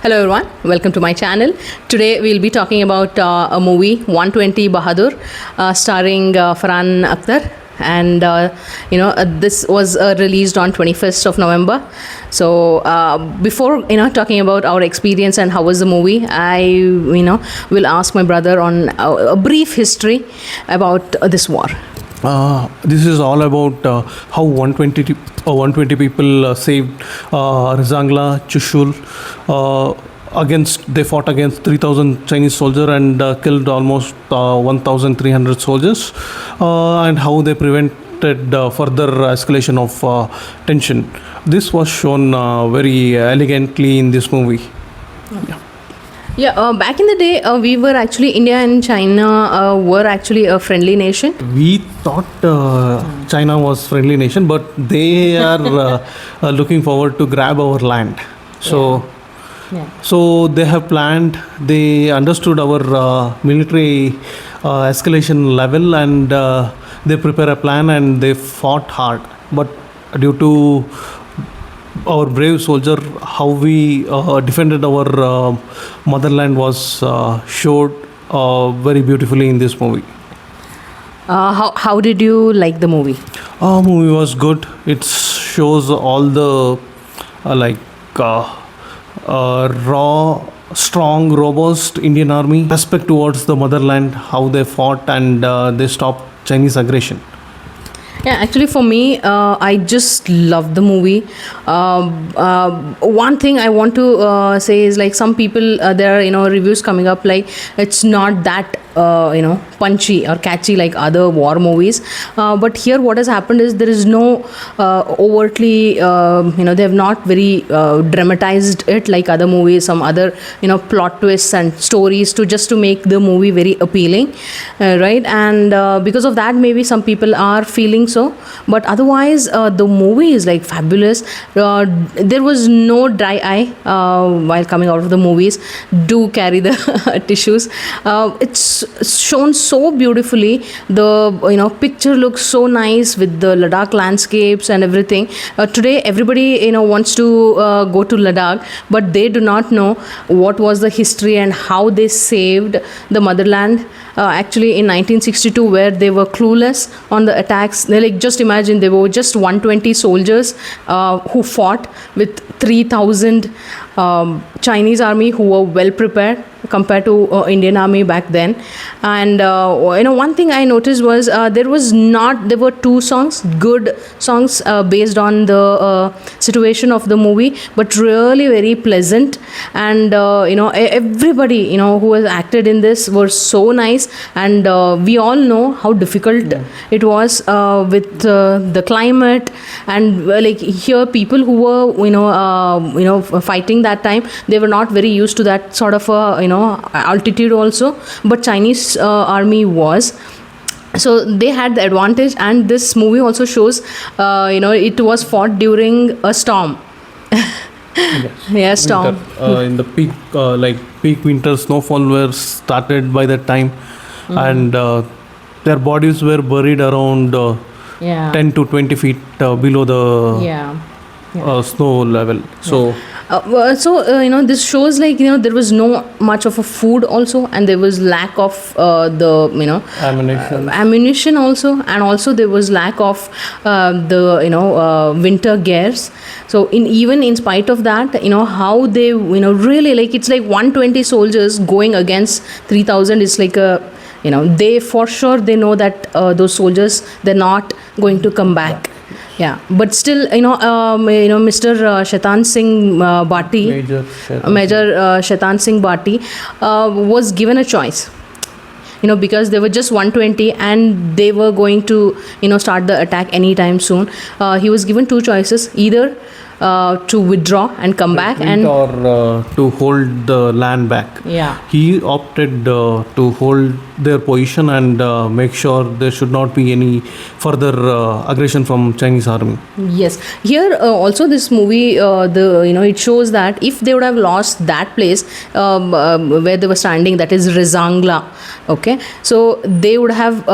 Hello everyone, welcome to my channel. Today we'll be talking about a movie 120 Bahadur, starring Farhan Akhtar, and this was released on 21st of November. So before talking about our experience and how was the movie, I will ask my brother on a brief history about this war. This is all about how 120 people saved Rizangla, Chushul. They fought against 3,000 Chinese soldiers and killed almost 1,300 soldiers, and how they prevented further escalation of tension. This was shown very elegantly in this movie. Yeah, back in the day, we were actually, India and China were actually a friendly nation. We thought China was friendly nation, but they are looking forward to grab our land. So they have planned. They understood our military escalation level, and they prepare a plan and they fought hard. But due to our brave soldier, how we defended our motherland was showed very beautifully in this movie. How did you like the movie? Movie was good. It shows all the raw, strong, robust Indian army, respect towards the motherland, how they fought and they stopped Chinese aggression. Yeah, actually, for me, I just love the movie. One thing I want to say is, like, some people, there are reviews coming up like it's not that punchy or catchy like other war movies. But here, what has happened is there is no overtly, they have not very dramatized it like other movies. Some other plot twists and stories to make the movie very appealing, right? And because of that, maybe some people are feeling so, but otherwise the movie is like fabulous. There was no dry eye while coming out of the movies. Do carry the tissues. It's shown so beautifully. The picture looks so nice with the Ladakh landscapes and everything. Today everybody wants to go to Ladakh, but they do not know what was the history and how they saved the motherland. Actually, in 1962, where they were clueless on the attacks, just imagine, they were just 120 soldiers who fought with 3,000 Chinese army who were well prepared compared to Indian army back then. And one thing I noticed was there were two songs, good songs based on the situation of the movie, but really very pleasant. And everybody who has acted in this were so nice. And we all know how difficult it was with the climate, and like here people who were fighting that time, they were not very used to that sort of altitude also, but Chinese army was. So they had the advantage, and this movie also shows it was fought during a storm. Yes. Yeah, storm. Winter, in the peak winter snowfall were started by that time, and their bodies were buried around 10 to 20 feet below the snow level. So this shows like there was no much of a food also, and there was lack of the ammunition also, and also there was lack of the winter gears. So even in spite of that, how they really, like, it's like 120 soldiers going against 3,000 is like a they for sure they know that those soldiers, they're not going to come back. Yeah, but still, Mr. Shaitan Singh Bhatti, Major Shaitan Singh Bhatti, was given a choice. Because they were just 120 and they were going to, start the attack anytime soon. He was given two choices: either to withdraw and come back, or to hold the land back. Yeah, he opted to hold their position and make sure there should not be any further aggression from Chinese army. Yes, here also this movie, it shows that if they would have lost that place where they were standing, that is Rizangla, okay, so they would have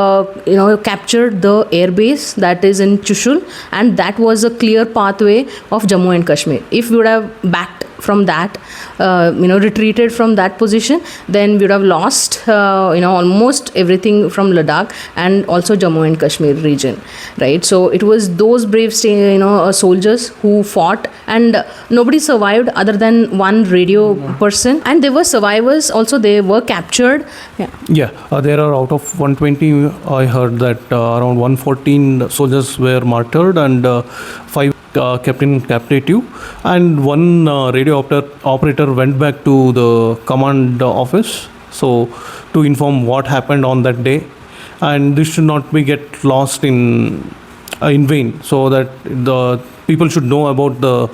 captured the airbase that is in Chushul, and that was a clear pathway of Jammu and Kashmir. If we would have backed from that, retreated from that position, then we would have lost, almost everything from Ladakh and also Jammu and Kashmir region, right? So it was those brave, soldiers who fought, and nobody survived other than one radio person. And there were survivors also, they were captured. There are out of 120, I heard that around 114 soldiers were martyred and 5 kept in captivity, and one radio operator went back to the command office so to inform what happened on that day, and this should not be get lost in vain, so that the people should know about the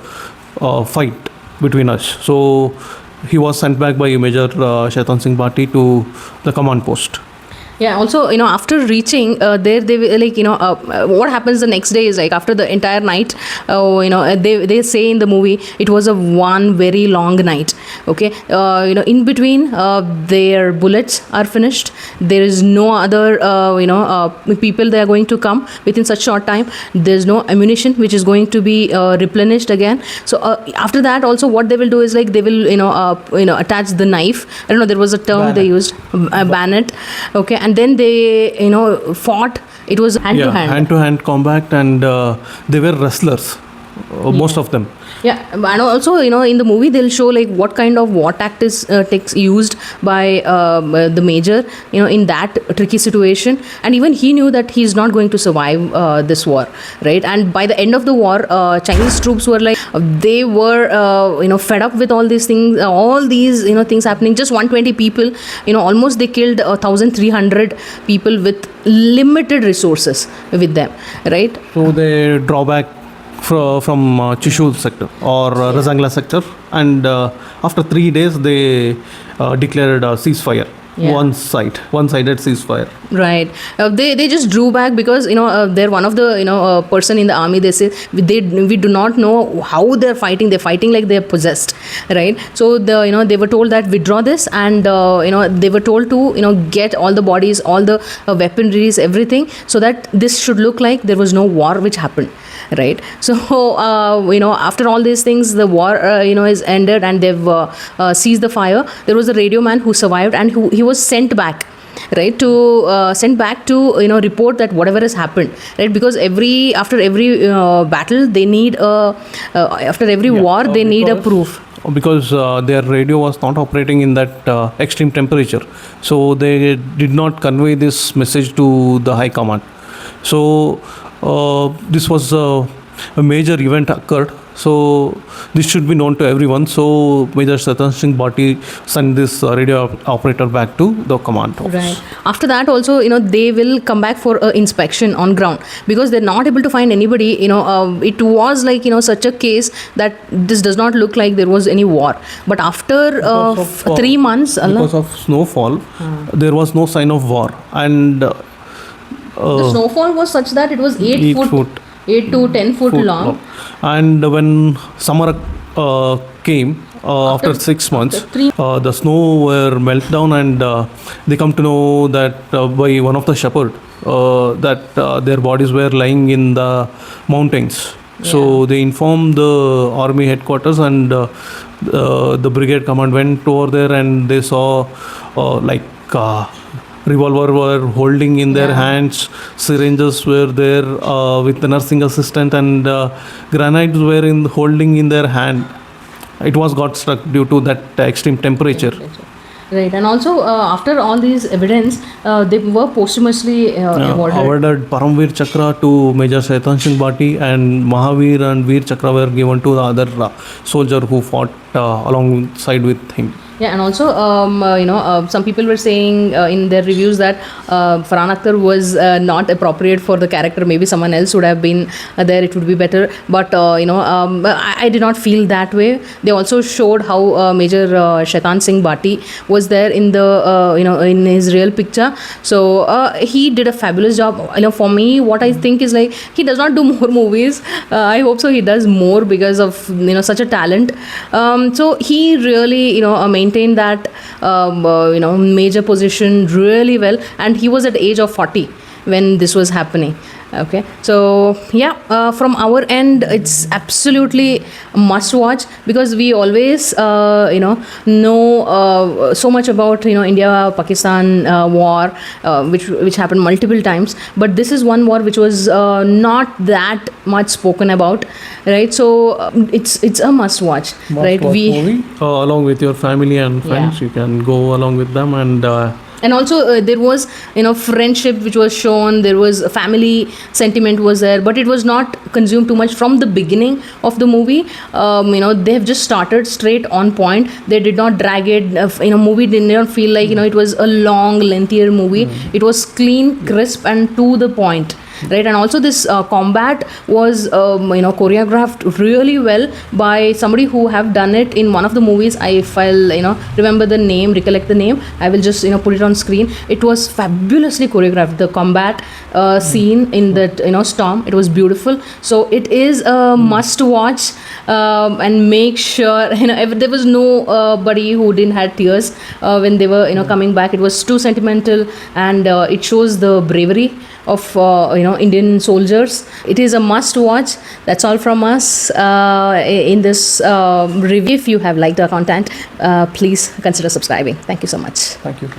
fight between us. So he was sent back by Major Shaitan Singh Bhati to the command post. Yeah, also, after reaching there, they were like, what happens the next day is like after the entire night, they say in the movie, it was a one very long night. Okay. In between, their bullets are finished. There is no other, people they are going to come within such short time. There's no ammunition which is going to be replenished again. So after that also what they will do is like they will, attach the knife. I don't know, there was a term Bayonet. they used, bayonet. Okay. And then they, fought. It was hand-to-hand combat, and they were wrestlers, most of them. Yeah, and also, in the movie they'll show like what kind of war tactics used by the major, in that tricky situation. And even he knew that he's not going to survive this war, right? And by the end of the war, Chinese troops were like, they were, fed up with all these things, things happening. Just 120 people, almost they killed 1,300 people with limited resources with them, right? So they draw back from Chishu sector or Razangla sector, and after 3 days they declared a ceasefire. One-sided ceasefire. Right. They just drew back because they're one of the person in the army. They say we do not know how they're fighting. They're fighting like they're possessed, right? So they were told that withdraw this, and they were told to get all the bodies, all the weaponries, everything, so that this should look like there was no war which happened. Right. So, after all these things, the war, is ended, and they've seized the fire. There was a radio man who survived, and he was sent back. Right, to sent back to report that whatever has happened, right? Because after every battle they need after every war they need a proof. Because their radio was not operating in that extreme temperature, so they did not convey this message to the high command. So this was a major event occurred. So this should be known to everyone. So Major Shaitan Singh Bhati sent this radio operator back to the command office. Right. After that also, they will come back for inspection on ground, because they're not able to find anybody. It was like, such a case that this does not look like there was any war. But after 3 months, because of snowfall, there was no sign of war. And the snowfall was such that it was 8 to 10 foot long. And when summer came after 6 months, the snow were melt down, and they come to know that by one of the shepherd that their bodies were lying in the mountains. So they informed the army headquarters, and the brigade command went over there, and they saw revolver were holding in their hands, syringes were there with the nursing assistant, and grenades were holding in their hand. It was got struck due to that extreme temperature. Right, and also after all these evidence, they were posthumously awarded Paramveer Chakra to Major Shaitan Singh Bhati, and Mahavir and Veer Chakra were given to the other soldier who fought alongside with him. Yeah, and also, some people were saying in their reviews that Farhan Akhtar was not appropriate for the character. Maybe someone else would have been there. It would be better. But, I did not feel that way. They also showed how Major Shaitan Singh Bhati was there in the, in his real picture. So, he did a fabulous job. For me, what I think is like, he does not do more movies. I hope so he does more because of, such a talent. So, he really, maintained that major position really well, and he was at the age of 40 when this was happening. Okay, so yeah, from our end, it's absolutely a must watch because we always, know so much about India Pakistan war, which happened multiple times. But this is one war which was not that much spoken about, right? So it's a must watch, right? Must watch movie along with your family and friends. Yeah. You can go along with them And also there was friendship which was shown, there was family sentiment was there, but it was not consumed too much from the beginning of the movie. They have just started straight on point. They did not drag it. Movie did not feel like it was a long lengthier movie. It was clean, crisp, and to the point, right? And also this combat was choreographed really well by somebody who have done it in one of the movies. If I'll recollect the name, I will just put it on screen. It was fabulously choreographed, the combat scene in that storm. It was beautiful, so it is a must watch. And make sure if there was nobody who didn't had tears when they were coming back. It was too sentimental, and it shows the bravery of Indian soldiers. It is a must watch. That's all from us in this review. If you have liked our content, please consider subscribing. Thank you so much. thank you.